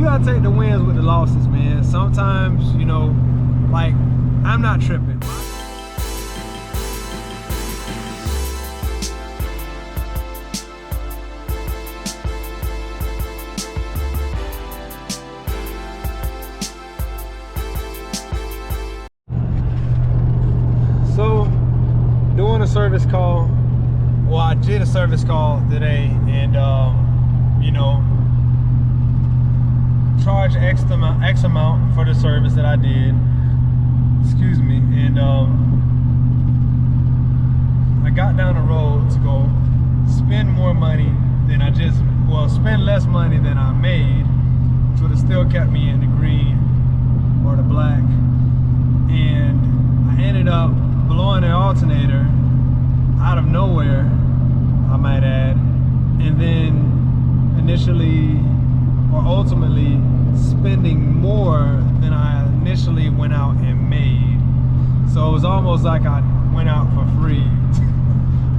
You gotta take the wins with the losses, man. Sometimes, you know, like, I'm not tripping. So, doing a service call. Well, I did a service call today, and you know, charge X amount for the service that I did. Excuse me, and I got down the road to go spend more money than spend less money than I made, which would have still kept me in the green or the black. And I ended up blowing the alternator out of nowhere, I might add, and then ultimately spending more than I initially went out and made. So it was almost like I went out for free.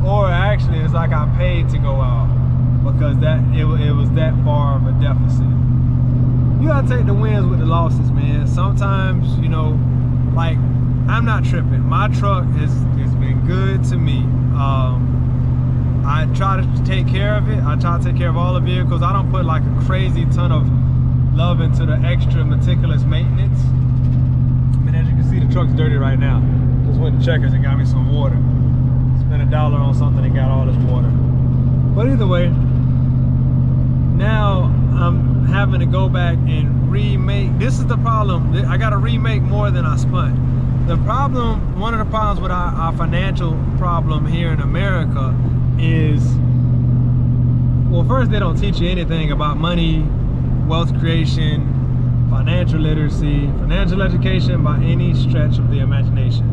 Or actually it's like I paid to go out, because it was that far of a deficit. You gotta take the wins with the losses, man. Sometimes, you know, like, I'm not tripping. My truck has been good to me. I try to take care of it. I try to take care of all the vehicles. I don't put like a crazy ton of love into the extra meticulous maintenance. I mean, as you can see, the truck's dirty right now. Just went to Checkers and got me some water. Spent $1 on something and got all this water. But either way, now I'm having to go back and remake. This is the problem. I got to remake more than I spent. The problem, one of the problems with our financial problem here in America is, well, first, they don't teach you anything about money, wealth creation, financial literacy, financial education by any stretch of the imagination.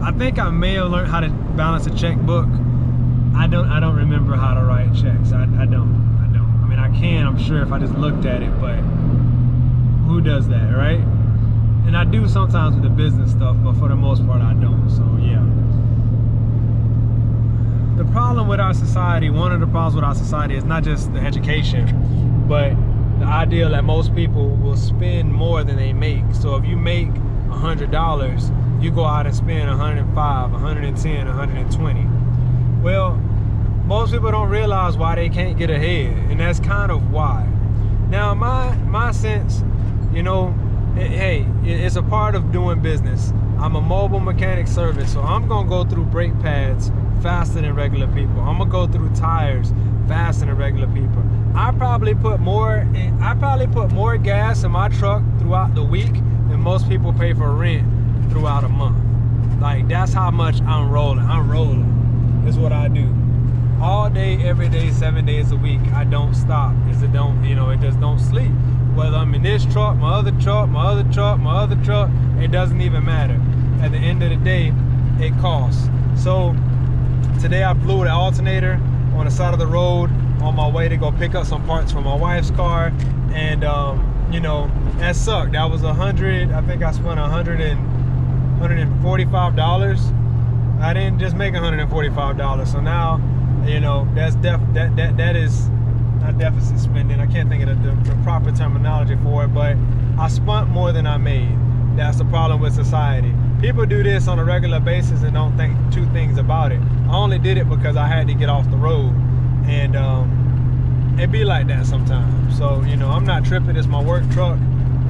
I think I may have learned how to balance a checkbook. I don't remember how to write checks. I don't. I mean, I can, I'm sure, if I just looked at it, but who does that, right? And I do sometimes with the business stuff, but for the most part, I don't. So yeah. The problem with our society, one of the problems with our society is not just the education, but the idea that most people will spend more than they make. So if you make $100, you go out and spend 105, 110, 120. Well, most people don't realize why they can't get ahead, and that's kind of why. Now, my sense, you know, it's a part of doing business. I'm a mobile mechanic service, so I'm gonna go through brake pads faster than regular people. I'm gonna go through tires faster than regular people. I probably put more gas in my truck throughout the week than most people pay for rent throughout a month. Like, that's how much I'm rolling. That's what I do. All day, every day, 7 days a week. I don't stop. It just don't sleep. Whether I'm in this truck, my other truck, my other truck, my other truck, it doesn't even matter. At the end of the day, it costs. So today I blew the alternator on the side of the road on my way to go pick up some parts for my wife's car, and you know, that sucked. That was I think I spent $145. I didn't just make $145. So now, you know, that is not deficit spending. I can't think of the proper terminology for it, but I spent more than I made. That's the problem with society. People do this on a regular basis and don't think two things about it. I only did it because I had to get off the road, and it be like that sometimes. So, you know, I'm not tripping. It's my work truck,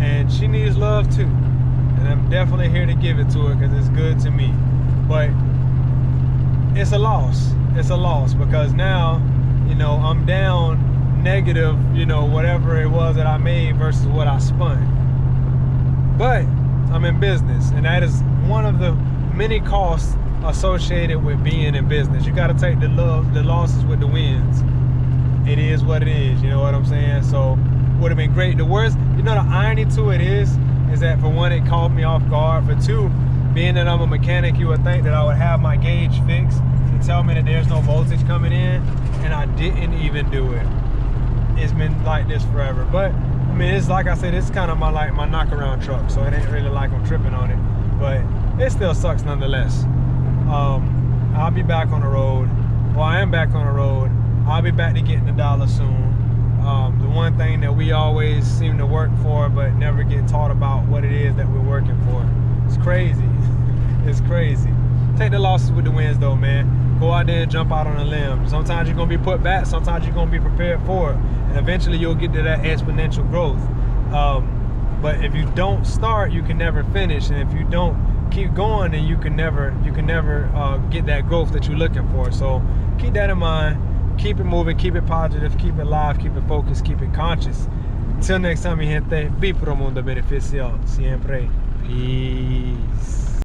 and she needs love too, and I'm definitely here to give it to her because it's good to me. But it's a loss. It's a loss because now, you know, I'm down negative, you know, whatever it was that I made versus what I spent. But I'm in business, and that is one of the many costs associated with being in business. You got to take the losses with the wins. It is what it is, you know what I'm saying? So would have been great. The worst, you know, the irony to it is that for one, it caught me off guard. For two, being that I'm a mechanic, you would think that I would have my gauge fixed to tell me that there's no voltage coming in, and I didn't even do it. It's been like this forever. But I mean, it's like I said, it's kind of my knock-around truck, so it ain't really like I'm tripping on it, but it still sucks nonetheless. I'll be back on the road. Well, I am back on the road. I'll be back to getting $1 soon. The one thing that we always seem to work for taught about what it is that we're working for. It's crazy. It's crazy. Take the losses with the wins though, man. Go out there and jump out on a limb. Sometimes you're gonna be put back, sometimes you're gonna be prepared for it. And eventually you'll get to that exponential growth. But if you don't start, you can never finish. And if you don't keep going, then you can never get that growth that you're looking for. So keep that in mind. Keep it moving, keep it positive, keep it live, keep it focused, keep it conscious. Until next time, mi gente, vi pro mundo beneficio siempre. Peace.